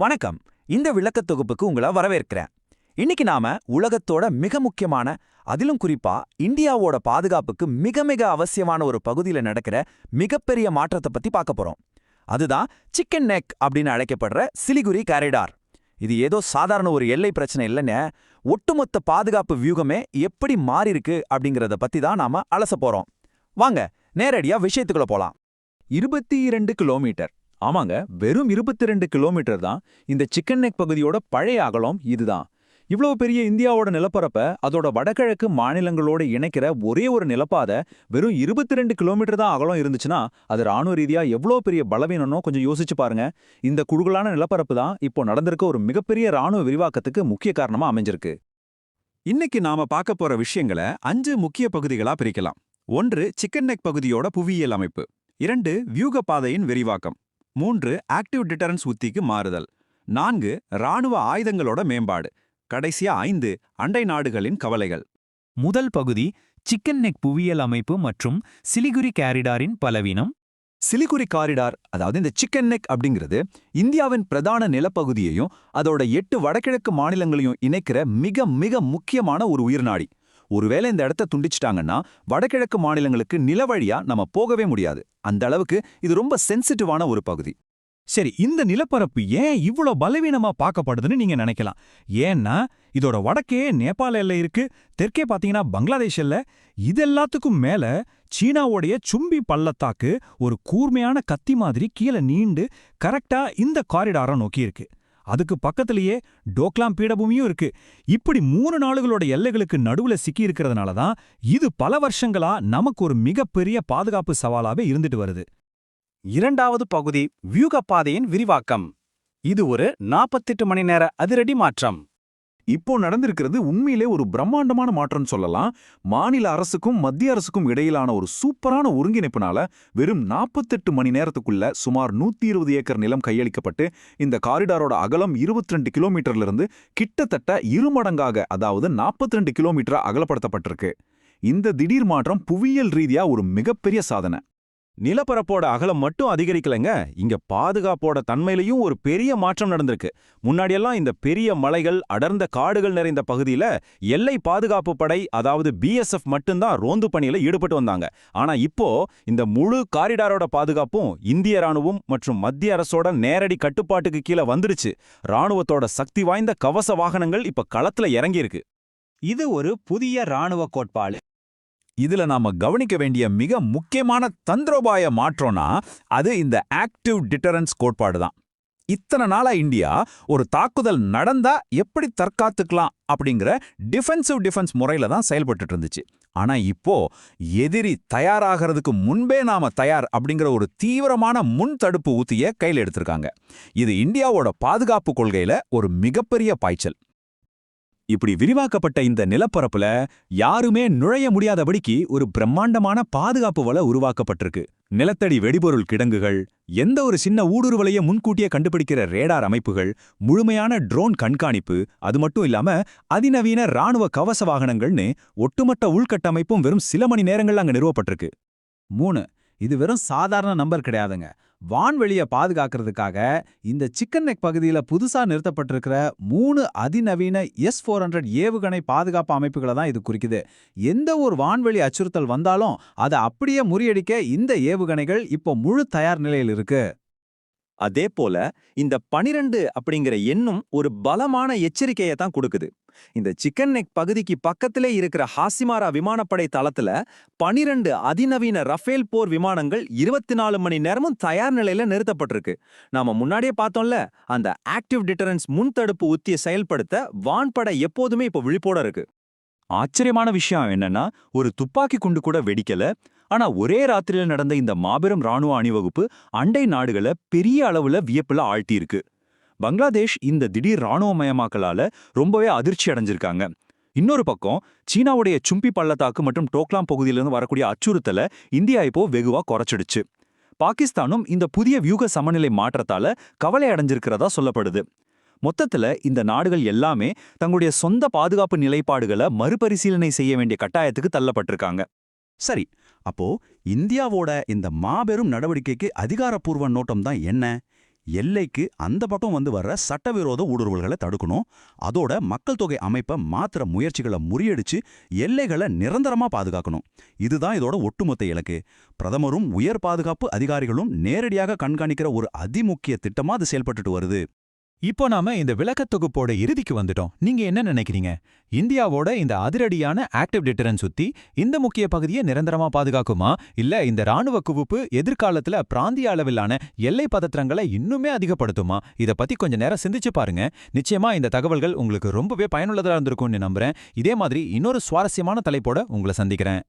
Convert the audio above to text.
வணக்கம். இந்த விளக்கத் தொகுப்புக்கு உங்களை வரவேற்கிறேன். இன்னைக்கு நாம உலகத்தோட மிக முக்கியமான, அதிலும் குறிப்பா இந்தியாவோட பாதுகாப்புக்கு மிக மிக அவசியமான ஒரு பகுதியில் நடக்கிற மிகப்பெரிய மாற்றத்தை பத்தி பார்க்க போறோம். அதுதான் சிக்கன் நெக் அப்படின்னு அழைக்கப்படுற சிலிகுரி காரிடார். இது ஏதோ சாதாரண ஒரு எல்லை பிரச்சனை இல்லைன்னு, ஒட்டுமொத்த பாதுகாப்பு வியூகமே எப்படி மாறிருக்கு அப்படிங்கறத பத்தி தான் நாம அலச போறோம். வாங்க நேரடியா விஷயத்துக்குள்ள போலாம். 22 கிலோமீட்டர். ஆமாங்க, வெறும் 22 கிலோமீட்டர் தான் இந்த சிக்கன் நெக் பகுதியோட பழைய அகலம். இதுதான் இவ்வளவு பெரிய இந்தியாவோட நிலப்பரப்ப அதோட வடகிழக்கு மாநிலங்களோட இணைக்கிற ஒரே ஒரு நிலப்பாதை. வெறும் 22 கிலோமீட்டர் தான் அகலம் இருந்துச்சுன்னா அது ராணுவ ரீதியா எவ்வளோ பெரிய பலவீனம்னோ கொஞ்சம் யோசிச்சு பாருங்க. இந்த குறுகலான நிலப்பரப்பு தான் இப்போ நடந்திருக்க ஒரு மிகப்பெரிய ராணுவ விரிவாக்கத்துக்கு முக்கிய காரணமா அமைஞ்சிருக்கு. இன்னைக்கு நாம பார்க்க போற விஷயங்களை 5 முக்கிய பகுதிகளா பிரிக்கலாம். 1, சிக்கன் நெக் பகுதியோட புவியியல் அமைப்பு. 2, வியூக பாதையின் விரிவாக்கம். 3, ஆக்டிவ் டிட்டரன்ஸ் உத்திக்கு மாறுதல். 4, ராணுவ ஆயுதங்களோட மேம்பாடு. கடைசியா 5, அண்டை நாடுகளின் கவலைகள். முதல் பகுதி சிக்கன் நெக் புவியியல் அமைப்பு மற்றும் சிலிகுரி காரிடாரின் பலவீனம். சிலிகுரி காரிடார், அதாவது இந்த சிக்கன் நெக் அப்படிங்கிறது இந்தியாவின் பிரதான நிலப்பகுதியையும் அதோட 8 வடகிழக்கு மாநிலங்களையும் இணைக்கிற மிக மிக முக்கியமான ஒரு உயிர்நாடி. ஒருவேளை இந்த இடத்த துண்டிச்சிட்டாங்கன்னா வடகிழக்கு மாநிலங்களுக்கு நிலவழியா நம்ம போகவே முடியாது. அந்த அளவுக்கு இது ரொம்ப சென்சிட்டிவான ஒரு பகுதி. சரி, இந்த நிலப்பரப்பு ஏன் இவ்வளோ பலவீனமா பார்க்கப்படுதுன்னு நீங்க நினைக்கலாம். ஏன்னா இதோட வடக்கே நேபாள எல்லை இருக்கு, தெற்கே பாத்தீங்கன்னா பங்களாதேஷ் எல்லை. இது எல்லாத்துக்கும் மேல சீனாவோடைய சும்பி பள்ளத்தாக்கு ஒரு கூர்மையான கத்தி மாதிரி கீழே நீண்டு கரெக்டா இந்த காரிடாரை நோக்கி இருக்கு. அதுக்கு பக்கத்திலேயே டோக்லாம் பீடபூமியும் இருக்கு. இப்படி 3 நாடுகளோட எல்லைகளுக்கு நடுவுல சிக்கி இருக்கிறதுனால தான் இது பல வருஷங்களா நமக்கு ஒரு மிகப்பெரிய பாதுகாப்பு சவாலாவே இருந்துட்டு வருது. இரண்டாவது பகுதி வியூக பாதையின் விரிவாக்கம். இது ஒரு 48 மணி நேர அதிரடி மாற்றம். இப்போ நடந்திருக்கிறது உண்மையிலே ஒரு பிரம்மாண்டமான மாற்றம் சொல்லலாம். மாநில அரசுக்கும் மத்திய அரசுக்கும் இடையிலான ஒரு சூப்பரான ஒருங்கிணைப்புனால வெறும் 48 மணி நேரத்துக்குள்ள சுமார் 120 ஏக்கர் நிலம் கையளிக்கப்பட்டு இந்த காரிடாரோட அகலம் 22 கிலோமீட்டர்ல இருந்து கிட்டத்தட்ட இருமடங்காக, அதாவது 42 கிலோமீட்டரா அகலப்படுத்தப்பட்டிருக்கு. இந்த திடீர் மாற்றம் புவியியல் ரீதியா ஒரு மிகப்பெரிய சாதனை. நிலப்பரப்போட அகலம் மட்டும் அதிகரிக்கலைங்க, இங்க பாதுகாப்போட தன்மையிலையும் ஒரு பெரிய மாற்றம் நடந்திருக்கு. முன்னாடியெல்லாம் இந்த பெரிய மலைகள், அடர்ந்த காடுகள் நிறைந்த பகுதியில எல்லை பாதுகாப்பு படை, அதாவது BSF மட்டும்தான் ரோந்து பணியில ஈடுபட்டு வந்தாங்க. ஆனா இப்போ இந்த முழு காரிடாரோட பாதுகாப்பும் இந்திய ராணுவம் மற்றும் மத்திய அரசோட நேரடி கட்டுப்பாட்டுக்கு கீழே வந்துருச்சு. ராணுவத்தோட சக்தி வாய்ந்த கவச வாகனங்கள் இப்ப களத்துல இறங்கியிருக்கு. இது ஒரு புதிய ராணுவ கோட்பாடு. இதுல நாம கவனிக்க வேண்டிய மிக முக்கியமான தந்திரோபாய மாற்றம்னா அது இந்த ஆக்டிவ் டிட்டரன்ஸ் கோட்பாடு தான். இத்தனை நாளா இந்தியா ஒரு தாக்குதல் நடந்தா எப்படி தற்காத்துக்கலாம் அப்படிங்கிற டிஃபென்ஸ் முறையில தான் செயல்பட்டு இருந்துச்சு. ஆனா இப்போ எதிரி தயாராகிறதுக்கு முன்பே நாம தயார் அப்படிங்கிற ஒரு தீவிரமான முன் தடுப்பு உத்தியை கையில் எடுத்திருக்காங்க. இது இந்தியாவோட பாதுகாப்பு கொள்கையில ஒரு மிகப்பெரிய பாய்ச்சல். இப்படி விரிவாக்கப்பட்ட இந்த நிலப்பரப்புல யாருமே நுழைய முடியாதபடிக்கு ஒரு பிரம்மாண்டமான பாதுகாப்பு வலை உருவாக்கப்பட்டிருக்கு. நிலத்தடி வெடிபொருள் கிடங்குகள், எந்த ஒரு சின்ன ஊடுருவலைய முன்கூட்டியே கண்டுபிடிக்கிற ரேடார் அமைப்புகள், முழுமையான ட்ரோன் கண்காணிப்பு, அது மட்டும் இல்லாம அதிநவீன ராணுவ கவச வாகனங்கள்னு ஒட்டுமொத்த உள்கட்டமைப்பும் வெறும் சில மணி நேரங்கள் அங்க நிறுவப்பட்டிருக்கு. 3, இது வெறும் சாதாரண நம்பர் கிடையாதுங்க. வான்வெளியை பாதுகாக்கிறதுக்காக இந்த சிக்கன் நெக் பகுதியில் புதுசா நிறுத்தப்பட்டிருக்கிற 3 அதிநவீன S-400 ஏவுகணை பாதுகாப்பு அமைப்புகளை தான் இது குறிக்குது. எந்த ஒரு வான்வெளி அச்சுறுத்தல் வந்தாலும் அதை அப்படியே முறியடிக்க இந்த ஏவுகணைகள் இப்போ முழு தயார் நிலையில் இருக்கு. அதே போல இந்த 12 அப்படிங்கிற எண்ணும் ஒரு பலமான எச்சரிக்கையை தான் கொடுக்குது. இந்த சிக்கன் நெக் பகுதிக்கு பக்கத்திலே இருக்கிற ஹாசிமாரா விமானப்படை தளத்துல 12 அதிநவீன ரஃபேல் போர் விமானங்கள் 24 மணி நேரமும் தயார் நிலையில நிறுத்தப்பட்டிருக்கு. நாம முன்னாடியே பார்த்தோம்ல, அந்த ஆக்டிவ் டிட்டரன்ஸ் முன்தடுப்பு உத்தியை செயல்படுத்த வான்படை எப்போதுமே இப்போ விழிப்போட இருக்கு. ஆச்சரியமான விஷயம் என்னன்னா, ஒரு துப்பாக்கி குண்டு கூட வெடிக்கல. ஆனா ஒரே ராத்திரியில நடந்த இந்த மாபெரும் ராணுவ அணிவகுப்பு அண்டை நாடுகளை பெரிய அளவுல வியப்புல ஆழ்த்தியிருக்கு. பங்களாதேஷ் இந்த திடீர் ராணுவமயமாக்கலால ரொம்பவே அதிர்ச்சி அடைஞ்சிருக்காங்க. இன்னொரு பக்கம் சீனாவுடைய சும்பி பள்ளத்தாக்கு மற்றும் டோக்லாம் பகுதியிலிருந்து வரக்கூடிய அச்சுறுத்தலை இந்தியா இப்போ வெகுவா குறைச்சிடுச்சு. பாகிஸ்தானும் இந்த புதிய வியூக சமநிலை மாற்றத்தால கவலை அடைஞ்சிருக்கிறதா சொல்லப்படுது. மொத்தத்துல இந்த நாடுகள் எல்லாமே தங்களுடைய சொந்த பாதுகாப்பு நிலைப்பாடுகளை மறுபரிசீலனை செய்ய வேண்டிய கட்டாயத்துக்கு தள்ளப்பட்டிருக்காங்க. சரி, அப்போ இந்தியாவோட இந்த மாபெரும் நடவடிக்கைக்கு அதிகாரப்பூர்வ நோட்டம் தான் என்ன? எல்லைக்கு அந்த பக்கம் வந்து வர்ற சட்டவிரோத ஊடுருவல்களை தடுக்கணும். அதோட மக்கள் தொகை அமைப்பை மாத்திர முயற்சிகளை முறியடிச்சு எல்லைகளை நிரந்தரமா பாதுகாக்கணும். இதுதான் இதோட ஒட்டுமொத்த இலக்கு. பிரதமரும் உயர் பாதுகாப்பு அதிகாரிகளும் நேரடியாக கண்காணிக்கிற ஒரு அதிமுக்கிய திட்டமா அது செயல்பட்டுட்டு வருது. இப்போ நாம இந்த விளக்கத் தொகுப்போட இறுதிக்கு வந்துட்டோம். நீங்க என்ன நினைக்கிறீங்க? இந்தியாவோட இந்த அதிரடியான ஆக்டிவ் டிட்டரன்ஸ் உத்தி இந்த முக்கிய பகுதியை நிரந்தரமா பாதுகாக்குமா, இல்ல இந்த ராணுவ குவிப்பு எதிர்காலத்துல பிராந்திய அளவிலான எல்லை பதற்றங்களை இன்னுமே அதிகப்படுத்துமா? இத பத்தி கொஞ்ச நேரம் சிந்திச்சு பாருங்க. நிச்சயமா இந்த தகவல்கள் உங்களுக்கு ரொம்பவே பயனுள்ளதா இருந்திருக்கும்னு நம்புறேன். இதே மாதிரி இன்னொரு சுவாரஸ்யமான தலைப்போட உங்களை சந்திக்கிறேன்.